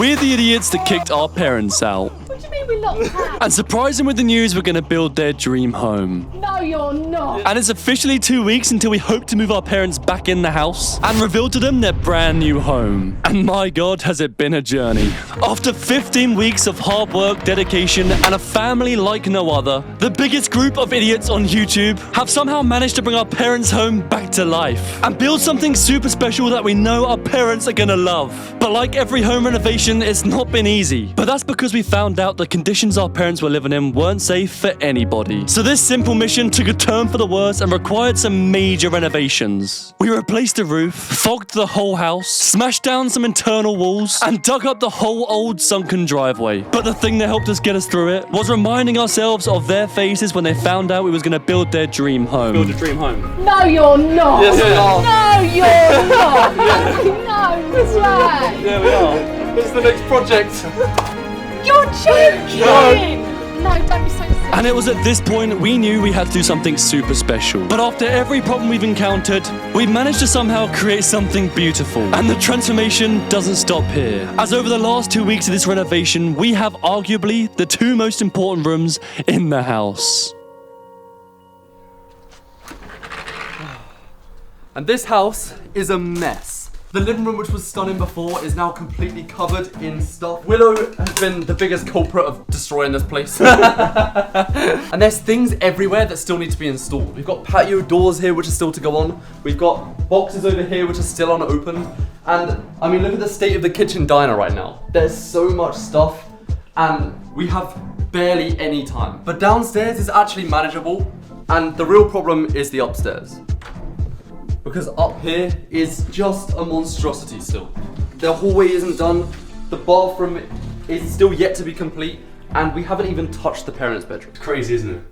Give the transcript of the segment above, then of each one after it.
We're the idiots that kicked our parents out. What do you mean we locked out? And surprise them with the news we're gonna build their dream home. No, you're not. And it's officially 2 weeks until we hope to move our parents back in the house and reveal to them their brand new home. And my God, has it been a journey. After 15 weeks of hard work, dedication, and a family like no other, the biggest group of idiots on YouTube have somehow managed to bring our parents' home back to life and build something super special that we know our parents are gonna love. But like every home renovation, it's not been easy. But that's because we found out the conditions our parents were living in weren't safe for anybody. So this simple mission took a turn for the worse and required some major renovations. We replaced the roof, fogged the whole house, smashed down some internal walls, and dug up the whole old sunken driveway. But the thing that helped us get us through it was reminding ourselves of their faces when they found out we was going to build their dream home. Build a dream home. No, you're not. Yes, we are. No, you're not. No, Brad. There we are. What's the next project? You're joking. No, don't be so silly. And it was at this point we knew we had to do something super special. But after every problem we've encountered, we've managed to somehow create something beautiful. And the transformation doesn't stop here. As over the last 2 weeks of this renovation, we have arguably the two most important rooms in the house. And this house is a mess. The living room, which was stunning before, is now completely covered in stuff. Willow has been the biggest culprit of destroying this place. And there's things everywhere that still need to be installed. We've got patio doors here, which are still to go on. We've got boxes over here, which are still unopened. And, I mean, look at the state of the kitchen diner right now. There's so much stuff, and we have barely any time. But downstairs is actually manageable, and the real problem is the upstairs. Because up here is just a monstrosity still. The hallway isn't done, the bathroom is still yet to be complete, and we haven't even touched the parents' bedroom. It's crazy, isn't it?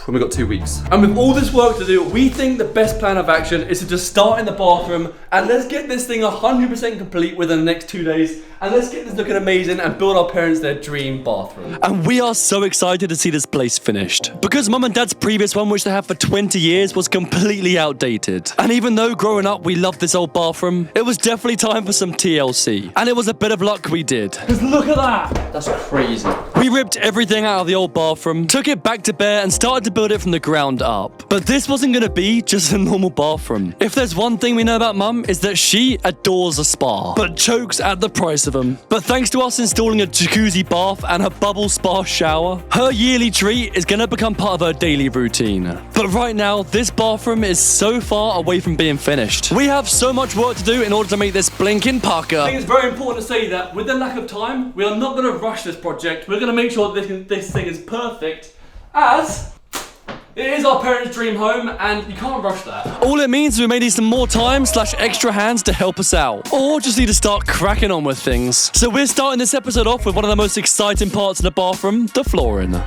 And we've got 2 weeks. And with all this work to do, we think the best plan of action is to just start in the bathroom and let's get this thing 100% complete within the next 2 days. And let's get this looking amazing and build our parents their dream bathroom. And we are so excited to see this place finished. Because Mum and Dad's previous one, which they had for 20 years, was completely outdated. And even though growing up we loved this old bathroom, it was definitely time for some TLC. And it was a bit of luck we did. Because look at that! That's crazy. We ripped everything out of the old bathroom, took it back to bare and started to build it from the ground up. But this wasn't going to be just a normal bathroom. If there's one thing we know about Mum, is that she adores a spa, but chokes at the price of them. But thanks to us installing a jacuzzi bath and a bubble spa shower, her yearly treat is going to become part of her daily routine. But right now, this bathroom is so far away from being finished. We have so much work to do in order to make this blinking I pukka. think it's very important to say that with the lack of time, we are not going to rush this project. We're going to make sure that this thing is perfect, as it is our parents' dream home, and you can't rush that. All it means is we may need some more time / extra hands to help us out. Or just need to start cracking on with things. So we're starting this episode off with one of the most exciting parts of the bathroom, the flooring.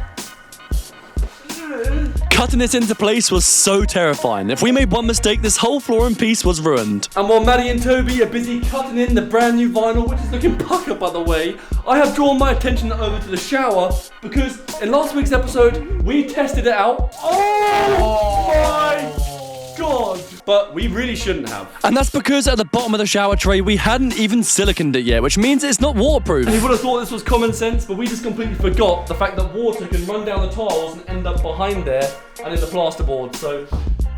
Cutting this into place was so terrifying. If we made one mistake, this whole flooring piece was ruined. And while Maddie and Toby are busy cutting in the brand new vinyl, which is looking pucker by the way, I have drawn my attention over to the shower because in last week's episode, we tested it out. Oh my God! But we really shouldn't have. And that's because at the bottom of the shower tray, we hadn't even siliconed it yet, which means it's not waterproof. And you would have thought this was common sense, but we just completely forgot the fact that water can run down the tiles and end up behind there and in the plasterboard. So,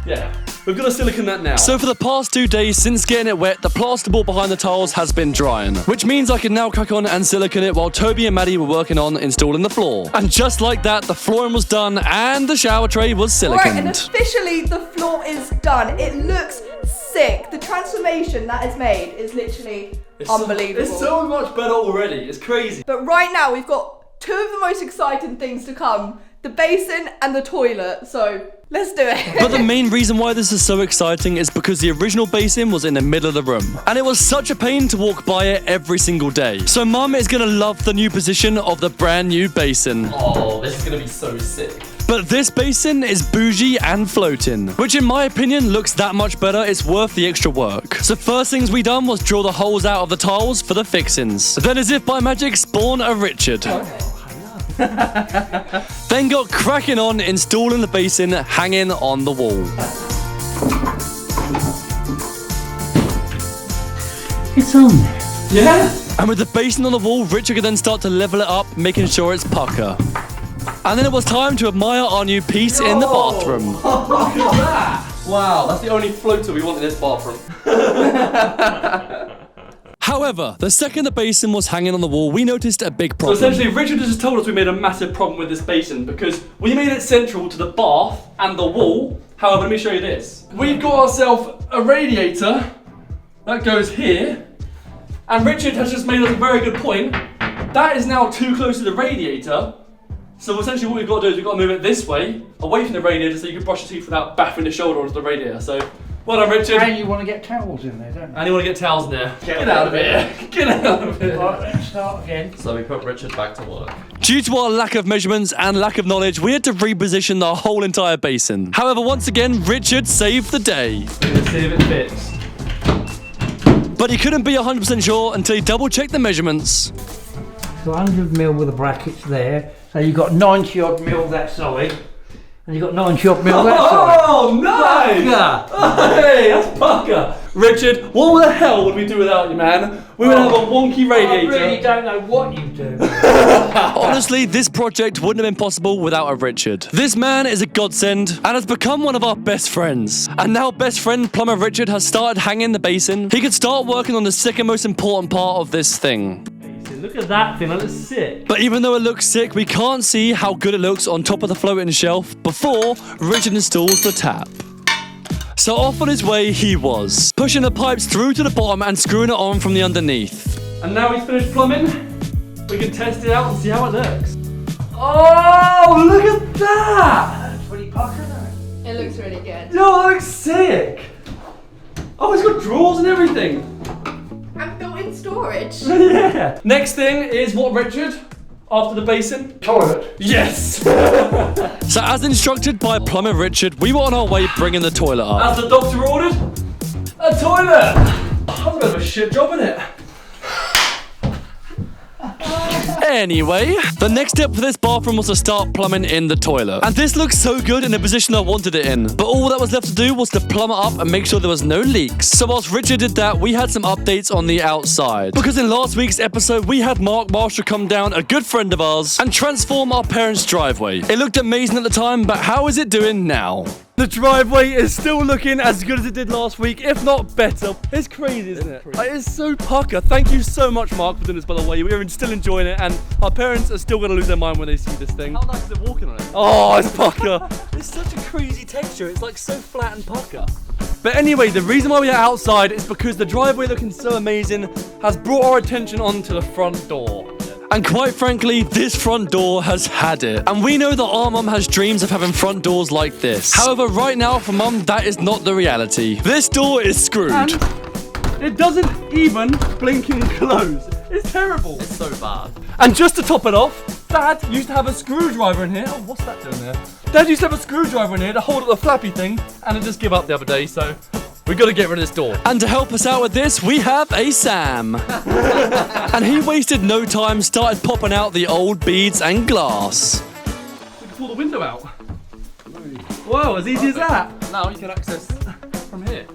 yeah, we've got to silicone that now. So for the past 2 days since getting it wet, the plasterboard behind the tiles has been drying, which means I can now crack on and silicone it while Toby and Maddie were working on installing the floor. And just like that, the flooring was done and the shower tray was siliconed. Right, and officially the floor is done. It looks sick. The transformation that is made is literally unbelievable. It's so much better already. It's crazy. But right now we've got two of the most exciting things to come. The basin and the toilet. So let's do it. But the main reason why this is so exciting is because the original basin was in the middle of the room. And it was such a pain to walk by it every single day. So Mum is going to love the new position of the brand new basin. Oh, this is going to be so sick. But this basin is bougie and floating, which in my opinion looks that much better, it's worth the extra work. So first things we done was drill the holes out of the tiles for the fixings. Then as if by magic, spawn a Richard. Then got cracking on installing the basin hanging on the wall. It's on there. Yeah? And with the basin on the wall, Richard could then start to level it up, making sure it's pucker. And then it was time to admire our new piece in the bathroom. Look at that! Wow, that's the only floater we want in this bathroom. However, the second the basin was hanging on the wall, we noticed a big problem. So essentially, Richard has just told us we made a massive problem with this basin because we made it central to the bath and the wall. However, let me show you this. We've got ourselves a radiator that goes here, and Richard has just made us a very good point. That is now too close to the radiator. So essentially what we've got to do is we've got to move it this way, away from the radiator, so you can brush your teeth without baffing the shoulder onto the radiator. So, well done, Richard. And you want to get towels in there, don't you? And you want to get towels in there. Get out of here. Get out of here. Right, let's start again. So we put Richard back to work. Due to our lack of measurements and lack of knowledge, we had to reposition the whole entire basin. However, once again, Richard saved the day. Let's see if it fits. But he couldn't be 100% sure until he double-checked the measurements. So 100mm with the brackets there. So you've got 90 odd mil that side. And you've got 90 odd mil that side. Oh, nice! Hey, that's pucker. Richard, what the hell would we do without you, man? We would have a wonky radiator. I really don't know what you do. Honestly, this project wouldn't have been possible without a Richard. This man is a godsend and has become one of our best friends. And now best friend plumber Richard has started hanging the basin. He could start working on the second most important part of this thing. Look at that thing, that looks sick. But even though it looks sick, we can't see how good it looks on top of the floating shelf before Richard installs the tap. So off on his way he was, pushing the pipes through to the bottom and screwing it on from the underneath. And now he's finished plumbing. We can test it out and see how it looks. Oh, look at that! That's pretty pucker, isn't it? It looks really good. Yo, that looks sick. Oh, it's got drawers and everything. And built-in storage. Yeah. Next thing is what, Richard? After the basin? Toilet. Yes! So as instructed by plumber Richard, we were on our way bringing the toilet up. As the doctor ordered, a toilet! That's a bit of a shit job, isn't it? Anyway, the next step for this bathroom was to start plumbing in the toilet. And this looks so good in the position I wanted it in. But all that was left to do was to plumb it up and make sure there was no leaks. So whilst Richard did that, we had some updates on the outside. Because in last week's episode, we had Mark Marshall come down, a good friend of ours, and transform our parents' driveway. It looked amazing at the time, but how is it doing now? The driveway is still looking as good as it did last week, if not better. It's crazy, isn't it? It is so pucker. Thank you so much, Mark, for doing this, by the way. We're still enjoying it, and our parents are still going to lose their mind when they see this thing. How nice is it walking on it? Oh, it's pucker. It's such a crazy texture. It's like so flat and pucker. But anyway, the reason why we are outside is because the driveway looking so amazing has brought our attention onto the front door. And quite frankly, this front door has had it. And we know that our mum has dreams of having front doors like this. However, right now for mum, that is not the reality. This door is screwed. And it doesn't even blink and close. It's terrible. It's so bad. And just to top it off, Dad used to have a screwdriver in here. Oh, what's that doing there? Dad used to have a screwdriver in here to hold up the flappy thing, and it just gave up the other day, so we've got to get rid of this door. And to help us out with this, we have a Sam. And he wasted no time, started popping out the old beads and glass. We can pull the window out. Whoa, as easy as that. Now you can access from here.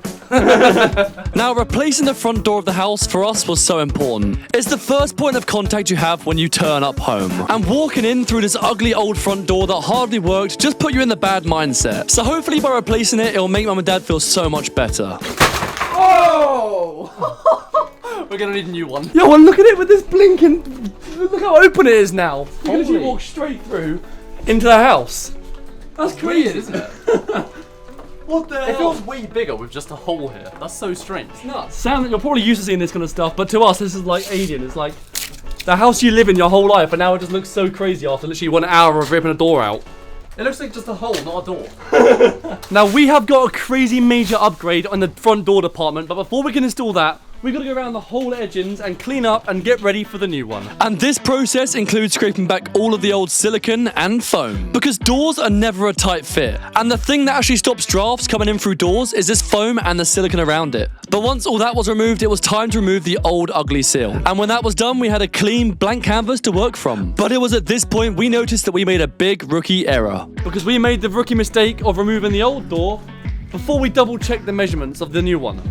Now, replacing the front door of the house for us was so important. It's the first point of contact you have when you turn up home. And walking in through this ugly old front door that hardly worked just put you in the bad mindset. So hopefully by replacing it, it'll make mum and dad feel so much better. Oh! We're gonna need a new one. Yo, and look at it with this blinking. Look how open it is now. You can actually walk straight through into the house. That's crazy, Weird, isn't it? What the It hell? feels way bigger with just a hole here. That's so strange. Nuts. Sam, you're probably used to seeing this kind of stuff, but to us, this is like alien. It's like the house you live in your whole life, and now it just looks so crazy after literally 1 hour of ripping a door out. It looks like just a hole, not a door. Now, we have got a crazy major upgrade on the front door department, but before we can install that, we've got to go around the whole edgings and clean up and get ready for the new one. And this process includes scraping back all of the old silicone and foam. Because doors are never a tight fit. And the thing that actually stops drafts coming in through doors is this foam and the silicone around it. But once all that was removed, it was time to remove the old ugly seal. And when that was done, we had a clean blank canvas to work from. But it was at this point we noticed that we made a big rookie error. Because we made the rookie mistake of removing the old door before we double checked the measurements of the new one.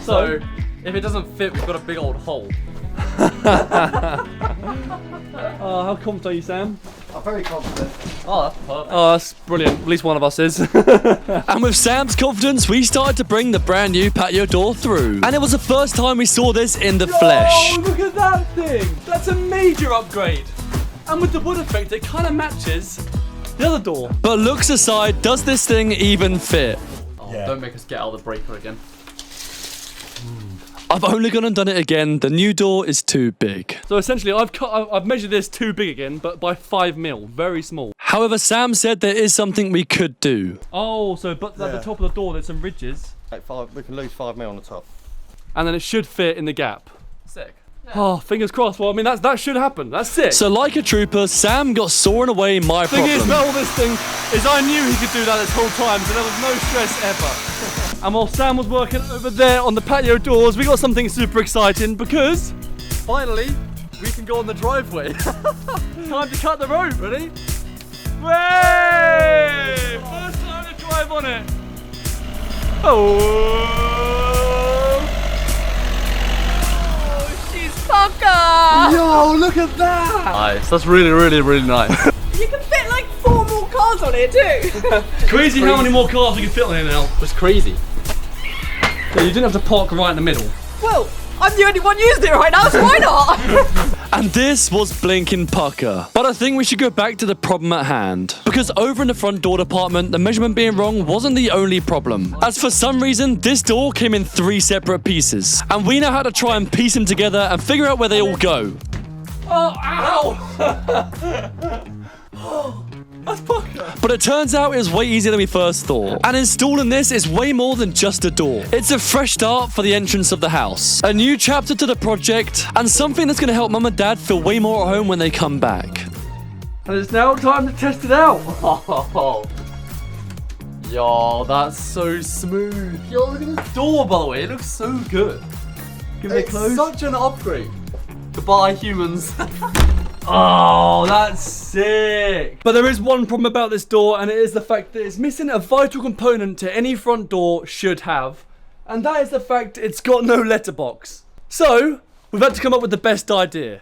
So, if it doesn't fit, we've got a big old hole. Oh, how confident are you, Sam? I'm very confident. Oh, that's perfect. Oh, that's brilliant. At least one of us is. And with Sam's confidence, we started to bring the brand new patio door through. And it was the first time we saw this in the flesh. Oh, look at that thing. That's a major upgrade. And with the wood effect, it kind of matches the other door. But looks aside, does this thing even fit? Oh, don't make us get out of the breaker again. I've only gone and done it again. The new door is too big. So essentially, I've measured this too big again, but by 5 mil, very small. However, Sam said there is something we could do. Oh, so but at the top of the door, there's some ridges, We can lose 5 mil on the top. and then it should fit in the gap. Sick. Oh, fingers crossed. Well, I mean, that should happen. That's sick. So like a trooper, Sam got sawing away my thing problem. is, about all this thing is I knew he could do that this whole time, so there was no stress ever. And while Sam was working over there on the patio doors, we got something super exciting because Finally, we can go on the driveway. time to cut the rope. Ready? Way! First time to drive on it. Oh! She's pukka. Yo, look at that! Nice. That's really, really, really nice. You can fit like 4 more cars on it too. Crazy how many more cars we can fit on here now. It's crazy. Yeah, you didn't have to park right in the middle. Well, I'm the only one using it right now, so why not? And this was blinking pucker. But I think we should go back to the problem at hand. Because over in the front door department, the measurement being wrong wasn't the only problem. As for some reason, this door came in 3 separate pieces. And we now had to try and piece them together and figure out where they all go. Oh, ow! That's pucker. But it turns out it was way easier than we first thought. And installing this is way more than just a door. It's a fresh start for the entrance of the house. A new chapter to the project, and something that's going to help Mum and Dad feel way more at home when they come back. And it's now time to test it out. Oh. Yo, that's so smooth. Yo, look at this door, by the way. It looks so good. Give it a It's close. such an upgrade. Goodbye, humans. Oh, that's sick. But there is one problem about this door, and it is the fact that it's missing a vital component to any front door should have. And that is the fact it's got no letterbox. So, we've had to come up with the best idea.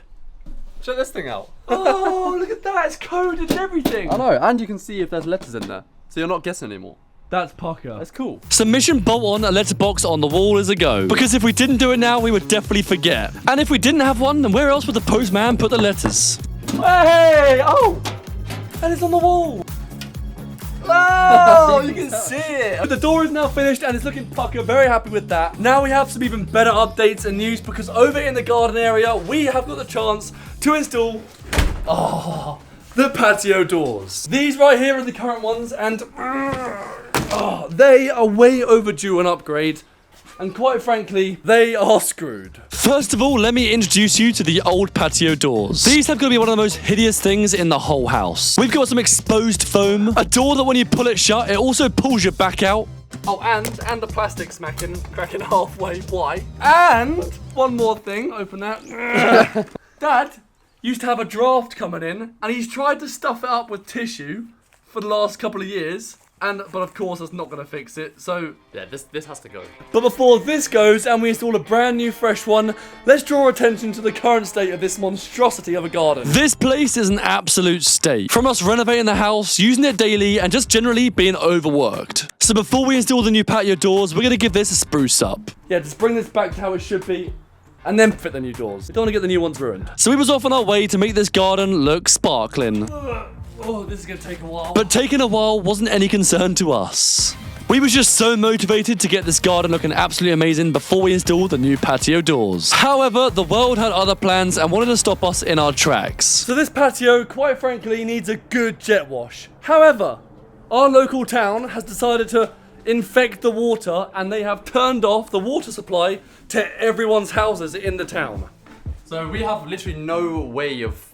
Check this thing out. Oh, look at that. It's coded and everything. I know, and you can see if there's letters in there. So you're not guessing anymore. That's pucker. That's cool. Submission bolt on a letterbox on the wall is a go. Because if we didn't do it now, we would definitely forget. And if we didn't have one, then where else would the postman put the letters? Hey! Oh! And it's on the wall. Oh, you can see it. But the door is now finished and it's looking pucker. Very happy with that. Now we have some even better updates and news because over in the garden area, we have got the chance to install the patio doors. These right here are the current ones and they are way overdue an upgrade. And quite frankly, they are screwed. First of all, let me introduce you to the old patio doors. These have got to be one of the most hideous things in the whole house. We've got some exposed foam, a door that when you pull it shut, it also pulls your back out. Oh, and the plastic cracking halfway. Why? And one more thing. Open that. Dad used to have a draft coming in, and he's tried to stuff it up with tissue for the last couple of years. But of course, that's not going to fix it. So Yeah, this has to go. but before this goes and we install a brand new fresh one, let's draw attention to the current state of this monstrosity of a garden. This place is an absolute state. From us renovating the house, using it daily, and just generally being overworked. So before we install the new patio doors, we're going to give this a spruce up. Yeah, just bring this back to how it should be and then fit the new doors. We don't want to get the new ones ruined. So we was off on our way to make this garden look sparkling. Oh, this is going to take a while. But taking a while wasn't any concern to us. We was just so motivated to get this garden looking absolutely amazing before we installed the new patio doors. However, the world had other plans and wanted to stop us in our tracks. So this patio, quite frankly, needs a good jet wash. However, our local town has decided to infect the water and they have turned off the water supply to everyone's houses in the town. So we have literally no way of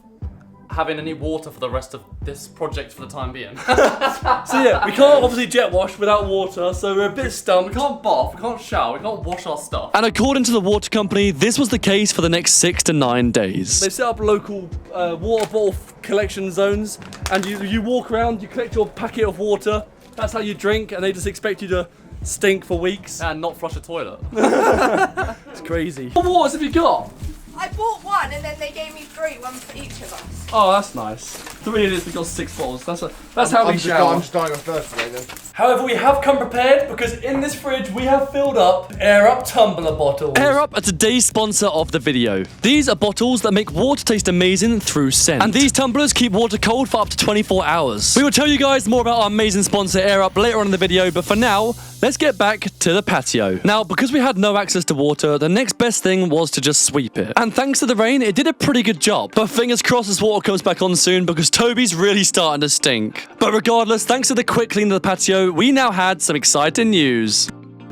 having any water for the rest of this project for the time being. So yeah, we can't obviously jet wash without water, so we're a bit We stumped. can't bath, we can't shower, we can't wash our stuff. And according to the water company, this was the case for the next 6 to 9 days. They set up local water bottle collection zones, and you walk around, you collect your packet of water, that's how you drink, and they just expect you to stink for weeks. And not flush a toilet. It's crazy. What waters have you got? I bought one one, and then they gave me 3, one for each of us. Oh, that's nice. 3 idiots, we got 6 bottles. That's how we shower. I'm just dying of thirst today then. However, we have come prepared because in this fridge we have filled up Air Up tumbler bottles. Air Up are today's sponsor of the video. These are bottles that make water taste amazing through scent. And these tumblers keep water cold for up to 24 hours. We will tell you guys more about our amazing sponsor Air Up later on in the video, but for now, let's get back to the patio. Now, because we had no access to water, the next best thing was to just sweep it. And thanks to the rain, it did a pretty good job. But fingers crossed this water comes back on soon because Toby's really starting to stink. But regardless, thanks to the quick clean of the patio, we now had some exciting news.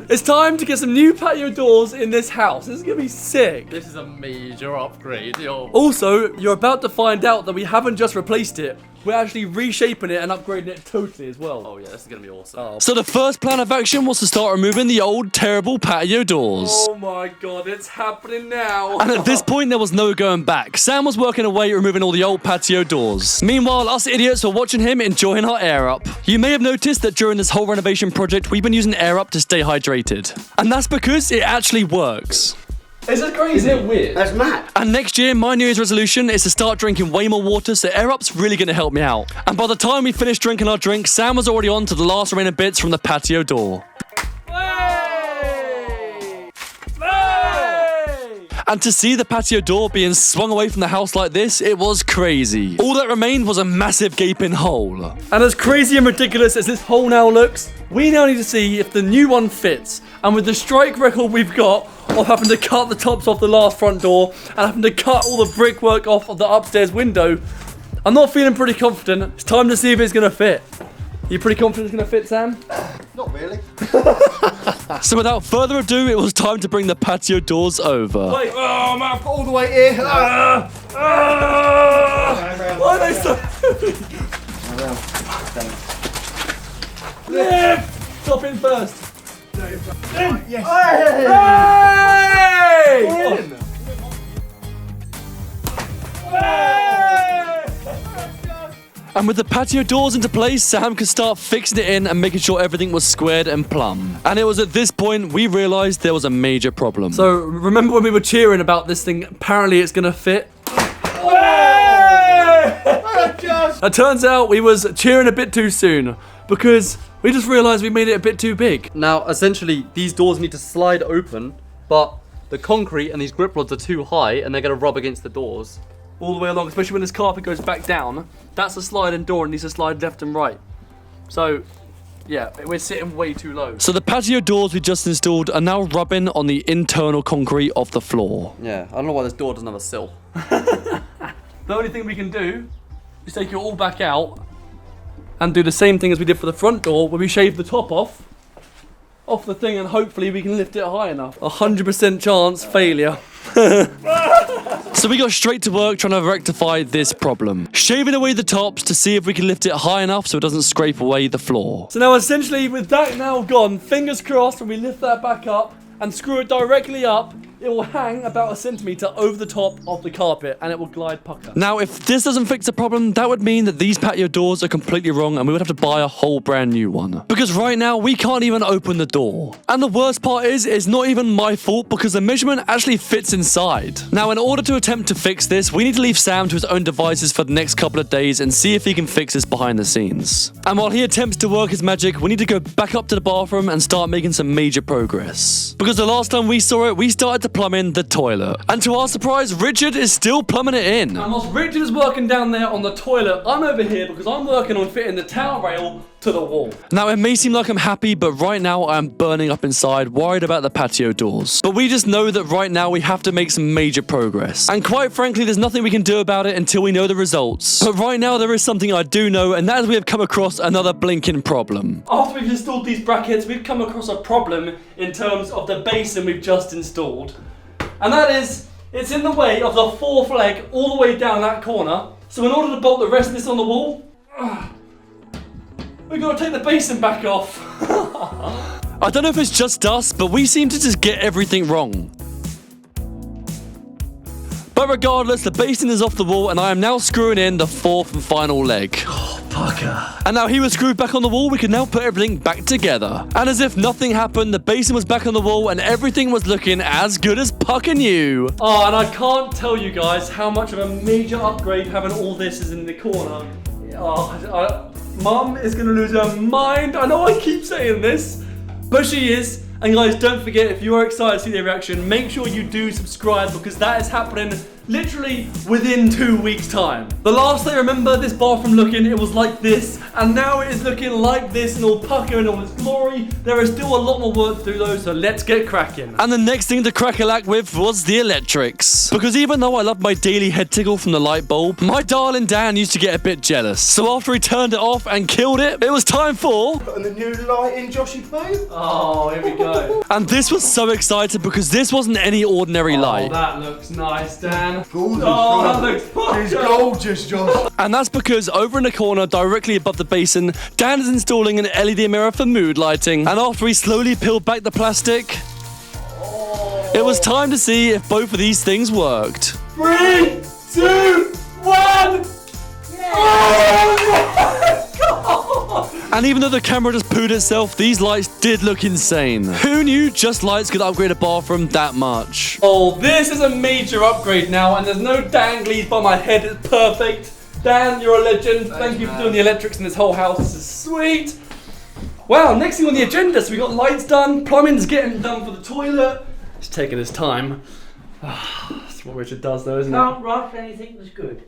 It's time to get some new patio doors in this house. This is gonna be sick. This is a major upgrade, yo. Also, you're about to find out that we haven't just replaced it. We're actually reshaping it and upgrading it totally as well. Oh yeah, this is gonna be awesome. So the first plan of action was to start removing the old, terrible patio doors. Oh my god, it's happening now. And at this point, there was no going back. Sam was working away removing all the old patio doors. Meanwhile, us idiots were watching him enjoying our Air Up. You may have noticed that during this whole renovation project, we've been using Air Up to stay hydrated. And that's because it actually works. Is it crazy? Is it weird? That's mad. And next year, my New Year's resolution is to start drinking way more water, so Air Up's really going to help me out. And by the time we finished drinking our drink, Sam was already on to the last remaining bits from the patio door. Hey! And to see the patio door being swung away from the house like this, it was crazy. All that remained was a massive gaping hole. And as crazy and ridiculous as this hole now looks, we now need to see if the new one fits. And with the strike record we've got of having to cut the tops off the last front door and having to cut all the brickwork off of the upstairs window, I'm not feeling pretty confident. It's time to see if it's going to fit. You pretty confident it's going to fit, Sam? Not really. So without further ado, it was time to bring the patio doors over. Wait, Oh man, I've got all the way here. why are they so... Top in first. Yes. And with the patio doors into place, Sam could start fixing it in and making sure everything was squared and plumb. And it was at this point we realized there was a major problem. So, remember when we were cheering about this thing? Apparently it's gonna fit. It turns out we was cheering a bit too soon because we just realized we made it a bit too big. Now, essentially, these doors need to slide open, but the concrete and these grip rods are too high and they're gonna rub against the doors. All the way along, especially when this carpet goes back down. That's a sliding door and needs to slide left and right. So, yeah, we're sitting way too low. So the patio doors we just installed are now rubbing on the internal concrete of the floor. Yeah, I don't know why this door doesn't have a sill. The only thing we can do is take it all back out and do the same thing as we did for the front door where we shave the top off the thing and hopefully we can lift it high enough. 100% chance failure. So we got straight to work trying to rectify this problem. Shaving away the tops to see if we can lift it high enough so it doesn't scrape away the floor. So now essentially with that now gone, fingers crossed when we lift that back up and screw it directly up, it will hang about 1 centimeter over the top of the carpet and it will glide pucker. Now, if this doesn't fix the problem, that would mean that these patio doors are completely wrong and we would have to buy a whole brand new one. Because right now, we can't even open the door. And the worst part is, it's not even my fault because the measurement actually fits inside. Now, in order to attempt to fix this, we need to leave Sam to his own devices for the next couple of days and see if he can fix this behind the scenes. And while he attempts to work his magic, we need to go back up to the bathroom and start making some major progress. Because the last time we saw it, we started to plumb in the toilet. And to our surprise, Richard is still plumbing it in. And whilst Richard is working down there on the toilet, I'm over here because I'm working on fitting the towel rail to the wall. Now, it may seem like I'm happy, but right now I am burning up inside, worried about the patio doors. But we just know that right now we have to make some major progress. And quite frankly, there's nothing we can do about it until we know the results. But right now, there is something I do know, and that is we have come across another blinking problem. After we've installed these brackets, we've come across a problem in terms of the basin we've just installed. And that is, it's in the way of the fourth leg all the way down that corner. So in order to bolt the rest of this on the wall, we've got to take the basin back off. I don't know if it's just us, but we seem to just get everything wrong. But regardless, the basin is off the wall and I am now screwing in the fourth and final leg. Pukka. And now he was screwed back on the wall, we can now put everything back together. And as if nothing happened, the basin was back on the wall and everything was looking as good as pucker new. Oh, and I can't tell you guys how much of a major upgrade having all this is in the corner. Oh, Mum is going to lose her mind. I know I keep saying this, but she is. And guys, don't forget, if you are excited to see their reaction, make sure you do subscribe because that is happening literally within 2 weeks' time. The last I remember this bathroom looking, it was like this, and now it is looking like this in all pucker and all its glory. There is still a lot more work to do though, so let's get cracking. And the next thing to crack-a-lack with was the electrics. Because even though I love my daily head tickle from the light bulb, my darling Dan used to get a bit jealous. So after he turned it off and killed it, it was time for... Putting the new light in Joshy Poo. Oh, here we go. And this was so exciting because this wasn't any ordinary Oh, light. that looks nice, Dan. Gorgeous, Oh, that Josh. looks pucker. It's gorgeous, Josh. And that's because over in the corner, directly above the basin, Dan is installing an LED mirror for mood lighting. And after he slowly peeled back the plastic, it was time to see if both of these things worked. 3, 2, 1. And even though the camera just pooed itself, these lights did look insane. Who knew just lights could upgrade a bathroom that much? Oh, this is a major upgrade now, and there's no danglies by my head. It's perfect. Dan, you're a legend. Thank you for doing the electrics in this whole house. This is sweet. Wow, next thing on the agenda, so we got lights done, plumbing's getting done for the toilet. It's taking its time. That's what Richard does though, isn't it? Can't rush anything that's good.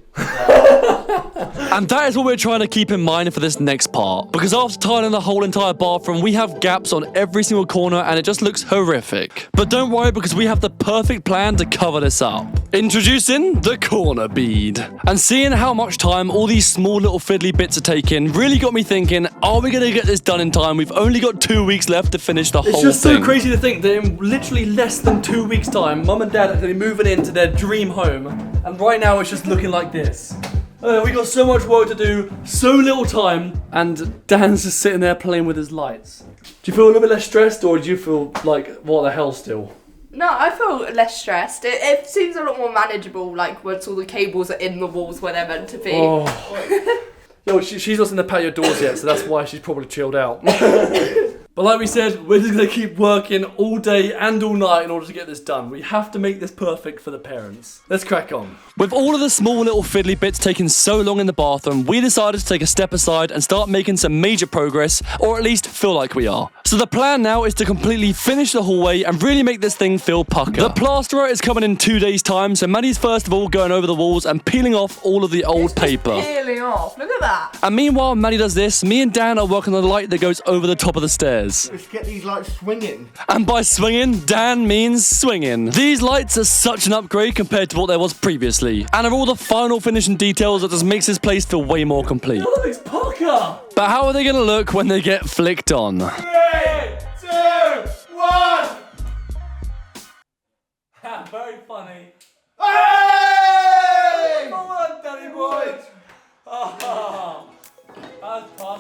And that is what we're trying to keep in mind for this next part. Because after tiling the whole entire bathroom, we have gaps on every single corner and it just looks horrific. But don't worry because we have the perfect plan to cover this up. Introducing the corner bead. And seeing how much time all these small little fiddly bits are taking really got me thinking, are we going to get this done in time? We've only got 2 weeks left to finish the whole thing. It's just so crazy to think that in literally less than 2 weeks' time, Mum and Dad are going to be moving into their dream home. And right now it's just looking like this. We got so much work to do, so little time, and Dan's just sitting there playing with his lights. Do you feel a little bit less stressed, or do you feel like, what the hell still? No, I feel less stressed. It seems a lot more manageable, like once all the cables are in the walls where they're meant to be. Oh. Yo, she's not in the patio doors yet, so that's why she's probably chilled out. But like we said, we're just going to keep working all day and all night in order to get this done. We have to make this perfect for the parents. Let's crack on. With all of the small little fiddly bits taking so long in the bathroom, we decided to take a step aside and start making some major progress, or at least feel like we are. So the plan now is to completely finish the hallway and really make this thing feel pucker. The plasterer is coming in 2 days' time, so Maddie's first of all going over the walls and peeling off all of the old paper. Peeling off, look at that. And meanwhile Maddie does this, me and Dan are working on the light that goes over the top of the stairs. Let's get these lights swinging. And by swinging, Dan means swinging. These lights are such an upgrade compared to what there was previously, and are all the final finishing details that just makes this place feel way more complete. Oh, it's pucker! But how are they gonna look when they get flicked on? 3, 2, 1! Very funny. Hey! Come on, Daddy boy!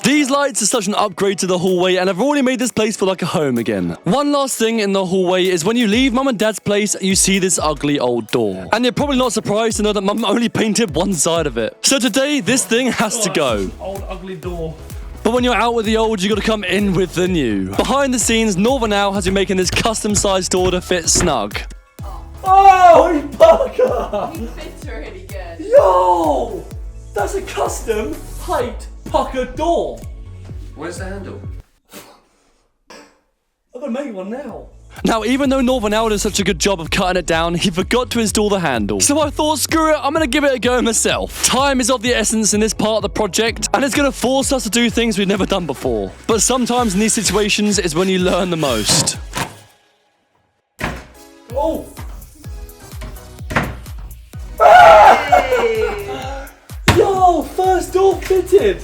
These lights are such an upgrade to the hallway and have already made this place feel like a home again. One last thing in the hallway is when you leave Mum and Dad's place, you see this ugly old door. And you're probably not surprised to know that Mum only painted one side of it. So today, this thing has to go. Old ugly door. But when you're out with the old, you gotta come in with the new. Behind the scenes, Northern Owl has been making this custom-sized door to fit snug. Oh, pucker! He fits really good. Yo! That's a custom height pucker door. Where's the handle? I'm gonna make one now. Now, even though Northern Owl does such a good job of cutting it down, he forgot to install the handle. So I thought, screw it, I'm gonna give it a go myself. Time is of the essence in this part of the project, and it's gonna force us to do things we've never done before. But sometimes in these situations is when you learn the most. Oh! Hey. Yo, first door fitted.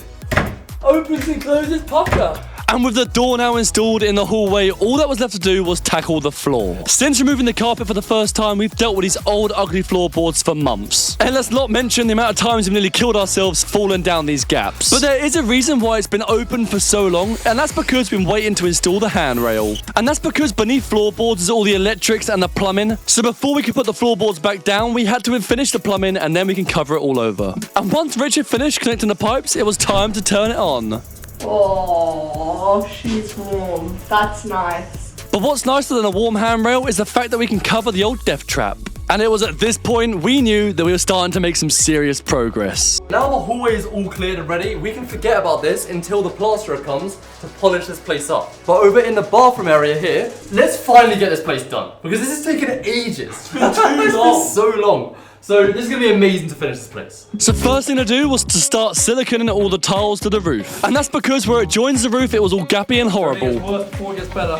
Opens and closes pucker. And with the door now installed in the hallway, all that was left to do was tackle the floor. Since removing the carpet for the first time, we've dealt with these old ugly floorboards for months. And let's not mention the amount of times we've nearly killed ourselves falling down these gaps. But there is a reason why it's been open for so long, and that's because we've been waiting to install the handrail. And that's because beneath floorboards is all the electrics and the plumbing. So before we could put the floorboards back down, we had to finish the plumbing and then we can cover it all over. And once Richard finished connecting the pipes, it was time to turn it on. Oh, she's warm. That's nice. But what's nicer than a warm handrail is the fact that we can cover the old death trap. And it was at this point we knew that we were starting to make some serious progress. Now the hallway is all cleared and ready, we can forget about this until the plasterer comes to polish this place up. But over in the bathroom area here, let's finally get this place done. Because this has taken ages. It's been too long. So long. So this is going to be amazing to finish this place. So first thing to do was to start siliconing all the tiles to the roof. And that's because where it joins the roof, it was all gappy and horrible. It's worse before it gets better.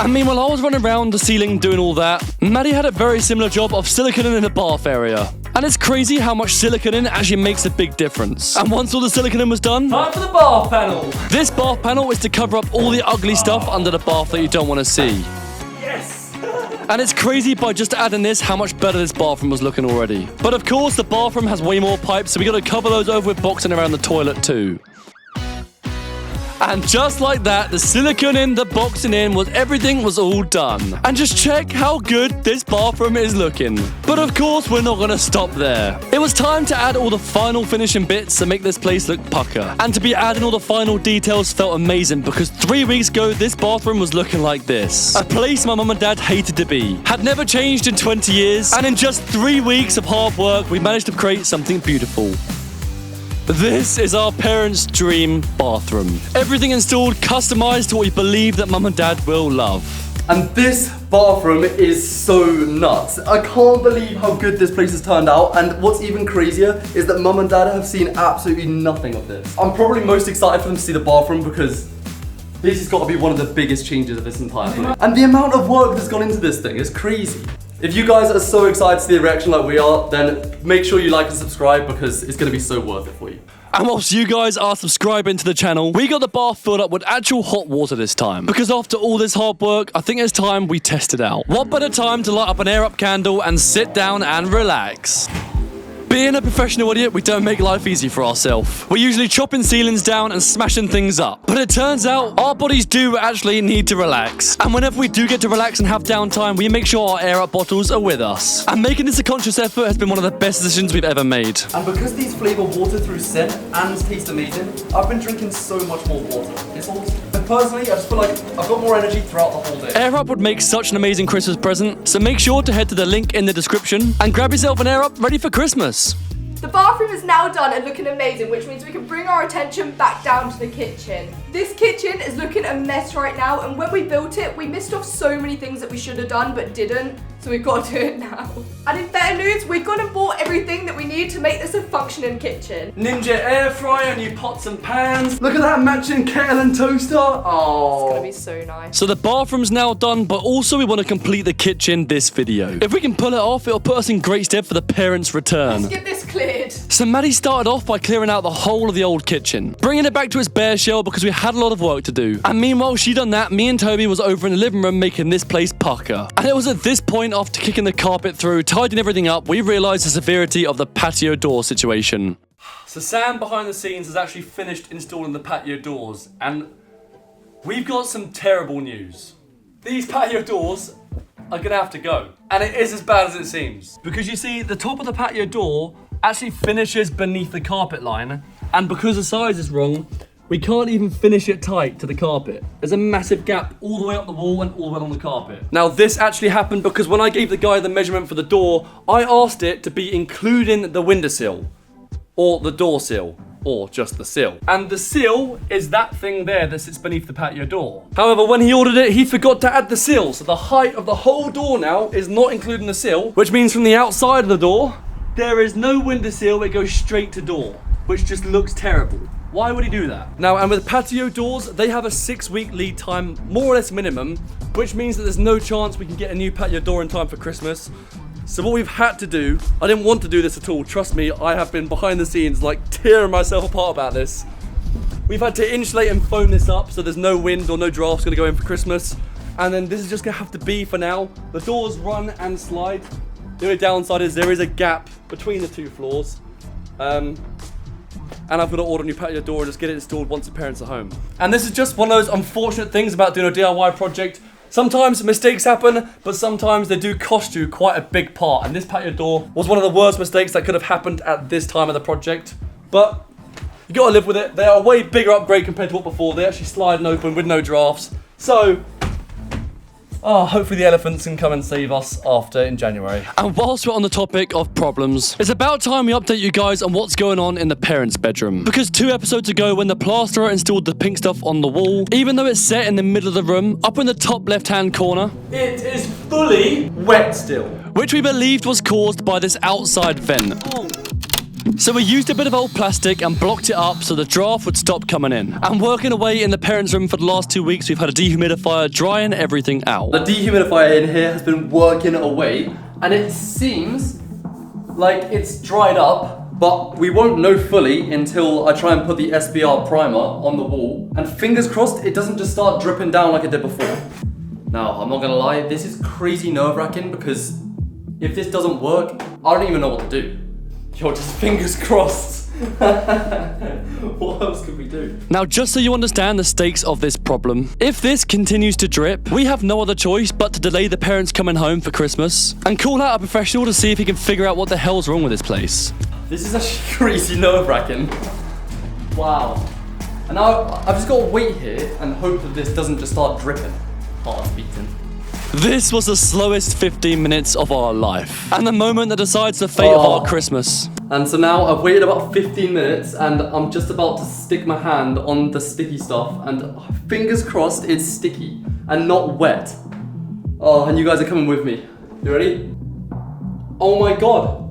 And meanwhile, I was running around the ceiling doing all that. Maddie had a very similar job of siliconing in the bath area. And it's crazy how much siliconing actually makes a big difference. And once all the siliconing was done, Time for the bath panel. this bath panel is to cover up all the ugly stuff under the bath that you don't want to see. Yes. And it's crazy by just adding this how much better this bathroom was looking already. But of course, the bathroom has way more pipes, so we got to cover those over with boxing around the toilet too. And just like that, the silicone in, the boxing in, everything was all done. And just check how good this bathroom is looking. But of course, we're not gonna stop there. It was time to add all the final finishing bits to make this place look pukka. And to be adding all the final details felt amazing because 3 weeks ago, this bathroom was looking like this. A place my mum and dad hated to be. Had never changed in 20 years. And in just 3 weeks of hard work, we managed to create something beautiful. This is our parents' dream bathroom. Everything installed, customized to what we believe that mum and dad will love. And this bathroom is so nuts. I can't believe how good this place has turned out. And what's even crazier is that mum and dad have seen absolutely nothing of this. I'm probably most excited for them to see the bathroom because this has got to be one of the biggest changes of this entire thing. And the amount of work that's gone into this thing is crazy. If you guys are so excited to see the reaction like we are, then make sure you like and subscribe because it's going to be so worth it for you. And whilst you guys are subscribing to the channel, we got the bath filled up with actual hot water this time. Because after all this hard work, I think it's time we test it out. What better time to light up an air-up candle and sit down and relax? Being a professional idiot, we don't make life easy for ourselves. We're usually chopping ceilings down and smashing things up. But it turns out our bodies do actually need to relax. And whenever we do get to relax and have downtime, we make sure our air up bottles are with us. And making this a conscious effort has been one of the best decisions we've ever made. And because these flavour water through scent and taste amazing, I've been drinking so much more water. It's awesome. And personally, I just feel like I've got more energy throughout the whole day. Air Up would make such an amazing Christmas present, so make sure to head to the link in the description and grab yourself an Air Up ready for Christmas. The bathroom is now done and looking amazing, which means we can bring our attention back down to the kitchen. This kitchen is looking a mess right now, and when we built it, we missed off so many things that we should have done but didn't, so we've got to do it now. And in better news, we've gone and bought everything that we need to make this a functioning kitchen. Ninja air fryer, new pots and pans. Look at that matching kettle and toaster. Oh. It's gonna be so nice. So the bathroom's now done, but also we want to complete the kitchen this video. If we can pull it off, it'll put us in great stead for the parents' return. Let's get this cleared. So Maddie started off by clearing out the whole of the old kitchen, bringing it back to its bare shell because we had a lot of work to do. And meanwhile she done that, me and Toby was over in the living room making this place pukka. And it was at this point, after kicking the carpet through, tidying everything up, we realised the severity of the patio door situation. So Sam behind the scenes has actually finished installing the patio doors, and we've got some terrible news. These patio doors are gonna have to go. And it is as bad as it seems. Because you see, the top of the patio door actually finishes beneath the carpet line, and because the size is wrong, we can't even finish it tight to the carpet. There's a massive gap all the way up the wall and all the way on the carpet. Now this actually happened because when I gave the guy the measurement for the door, I asked it to be including the windowsill, or the door sill, or just the sill. And the sill is that thing there that sits beneath the patio door. However, when he ordered it, he forgot to add the sill, so the height of the whole door now is not including the sill, which means from the outside of the door, there is no windowsill, it goes straight to door, which just looks terrible. Why would he do that? Now, and with patio doors, they have a 6-week lead time, more or less minimum, which means that there's no chance we can get a new patio door in time for Christmas. So what we've had to do, I didn't want to do this at all, trust me, I have been behind the scenes like tearing myself apart about this. We've had to insulate and foam this up so there's no wind or no drafts gonna go in for Christmas. And then this is just gonna have to be for now. The doors run and slide. The only downside is there is a gap between the two floors. And I've got to order a new patio door and just get it installed once the parents are home. And this is just one of those unfortunate things about doing a DIY project. Sometimes mistakes happen, but sometimes they do cost you quite a big part. And this patio door was one of the worst mistakes that could have happened at this time of the project. But you gotta live with it. They are a way bigger upgrade compared to what before. They actually slide and open with no drafts. So Oh, hopefully the elephants can come and save us after in January. And whilst we're on the topic of problems, it's about time we update you guys on what's going on in the parents' bedroom. Because 2 episodes ago, when the plasterer installed the pink stuff on the wall, even though it's set in the middle of the room, up in the top left-hand corner, It is fully wet still. which we believed was caused by this outside vent. So we used a bit of old plastic and blocked it up so the draft would stop coming in. And working away in the parents' room for the last 2 weeks, we've had a dehumidifier drying everything out. The dehumidifier in here has been working away, and it seems like it's dried up, but we won't know fully until I try and put the SBR primer on the wall. And fingers crossed, it doesn't just start dripping down like it did before. Now, I'm not gonna lie, this is crazy nerve-wracking because if this doesn't work, I don't even know what to do. Yo, just fingers crossed. What else could we do? Now, just so you understand the stakes of this problem, if this continues to drip, we have no other choice but to delay the parents coming home for Christmas and call out a professional to see if he can figure out what the hell's wrong with this place. This is actually crazy nerve-wracking. Wow. And now I've just got to wait here and hope that this doesn't just start dripping. Heart beating. This was the slowest 15 minutes of our life, and the moment that decides the fate of our Christmas. And so now I've waited about 15 minutes and I'm just about to stick my hand on the sticky stuff and fingers crossed it's sticky and not wet. Oh, and you guys are coming with me. You ready? Oh my god.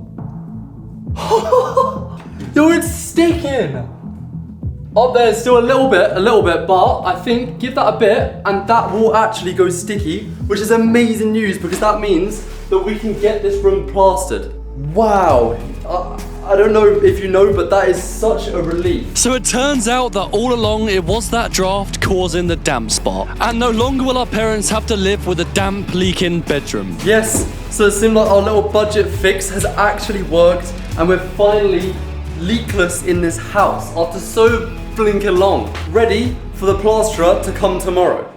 Yo, it's sticking. Up there, still a little bit, but I think give that a bit and that will actually go sticky, which is amazing news because that means that we can get this room plastered. Wow. I don't know if you know, but that is such a relief. So it turns out that all along it was that draft causing the damp spot. And no longer will our parents have to live with a damp, leaking bedroom. Yes, so it seems like our little budget fix has actually worked and we're finally leakless in this house after so blinking long. Ready for the plasterer to come tomorrow.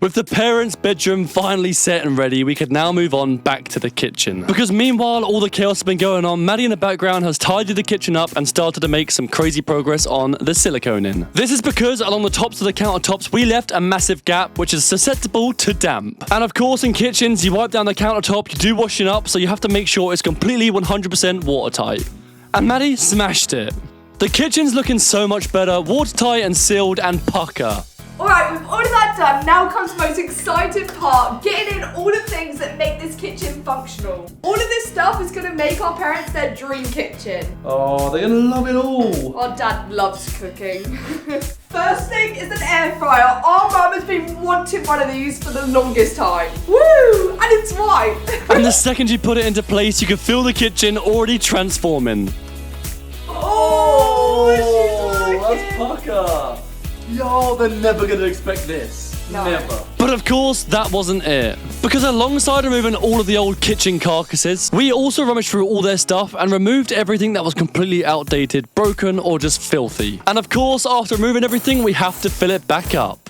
With the parents' bedroom finally set and ready, we could now move on back to the kitchen. Because meanwhile all the chaos has been going on, Maddie in the background has tidied the kitchen up and started to make some crazy progress on the siliconing. This is because along the tops of the countertops we left a massive gap which is susceptible to damp. And of course in kitchens you wipe down the countertop, you do washing up, so you have to make sure it's completely 100% watertight. And Maddie smashed it. The kitchen's looking so much better, watertight and sealed and pukka. Alright, with all of that done, now comes the most exciting part, getting in all the things that make this kitchen functional. All of this stuff is going to make our parents their dream kitchen. Oh, they're gonna love it all. Our dad loves cooking. First thing is an air fryer. Our mum has been wanting one of these for the longest time. Woo! And it's white. And the second you put it into place, you can feel the kitchen already transforming. Oh, That's pukka. Yo, they're never gonna expect this. No. Never. But of course, that wasn't it. Because alongside removing all of the old kitchen carcasses, we also rummaged through all their stuff and removed everything that was completely outdated, broken, or just filthy. And of course, after removing everything, we have to fill it back up.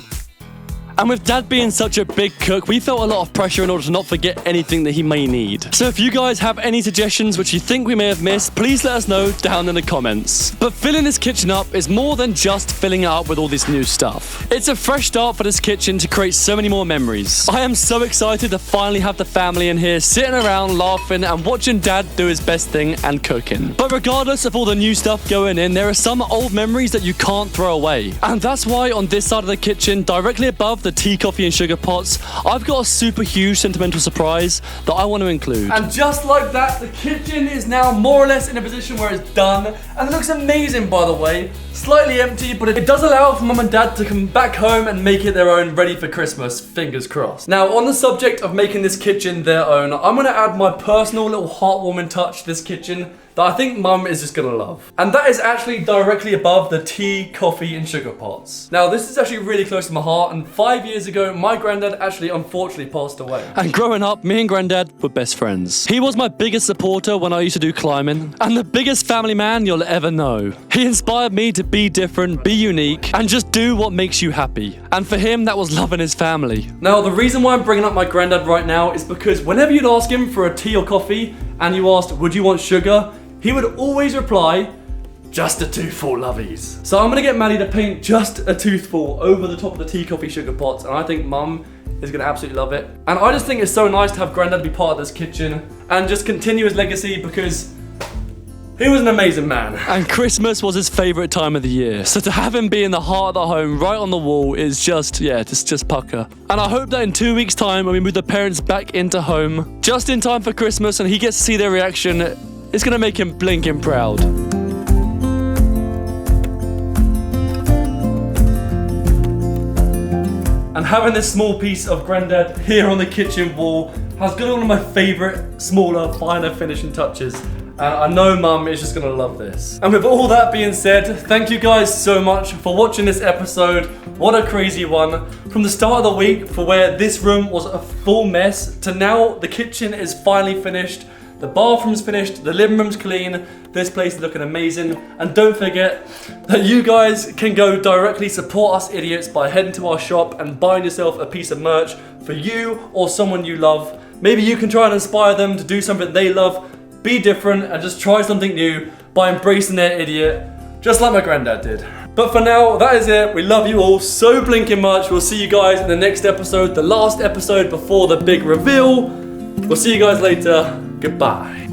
And with Dad being such a big cook, we felt a lot of pressure in order to not forget anything that he may need. So if you guys have any suggestions which you think we may have missed, please let us know down in the comments. But filling this kitchen up is more than just filling it up with all this new stuff. It's a fresh start for this kitchen to create so many more memories. I am so excited to finally have the family in here sitting around laughing and watching Dad do his best thing and cooking. But regardless of all the new stuff going in, there are some old memories that you can't throw away. And that's why on this side of the kitchen, directly above the tea, coffee and sugar pots, I've got a super huge sentimental surprise that I want to include. And just like that, the kitchen is now more or less in a position where it's done. And it looks amazing, by the way. Slightly empty, but it does allow for Mum and Dad to come back home and make it their own, ready for Christmas. Fingers crossed. Now, on the subject of making this kitchen their own, I'm going to add my personal little heartwarming touch to this kitchen that I think Mum is just gonna love. And that is actually directly above the tea, coffee and sugar pots. Now this is actually really close to my heart, and 5 years ago my granddad actually unfortunately passed away. And growing up, me and Granddad were best friends. He was my biggest supporter when I used to do climbing, and the biggest family man you'll ever know. He inspired me to be different, be unique, and just do what makes you happy. And for him, that was loving his family. Now the reason why I'm bringing up my granddad right now is because whenever you'd ask him for a tea or coffee, and you asked, would you want sugar? He would always reply, just a toothful, lovies. So I'm gonna get Maddie to paint just a toothful over the top of the tea coffee sugar pots, and I think Mum is gonna absolutely love it. And I just think it's so nice to have Granddad be part of this kitchen and just continue his legacy because he was an amazing man. And Christmas was his favourite time of the year. So to have him be in the heart of the home, right on the wall, is just, yeah, it's just pukka. And I hope that in 2 weeks' time, when we move the parents back into home, just in time for Christmas, and he gets to see their reaction, it's gonna make him blinking proud. And having this small piece of Granddad here on the kitchen wall has got one of my favourite, smaller, finer finishing touches. And I know Mum is just gonna love this. And with all that being said, thank you guys so much for watching this episode. What a crazy one. From the start of the week, for where this room was a full mess, to now the kitchen is finally finished, the bathroom's finished, the living room's clean, this place is looking amazing. And don't forget that you guys can go directly support us idiots by heading to our shop and buying yourself a piece of merch for you or someone you love. Maybe you can try and inspire them to do something they love. Be different and just try something new by embracing their idiot, just like my granddad did. But for now, that is it. We love you all so blinking much. We'll see you guys in the next episode, the last episode before the big reveal. We'll see you guys later. Goodbye.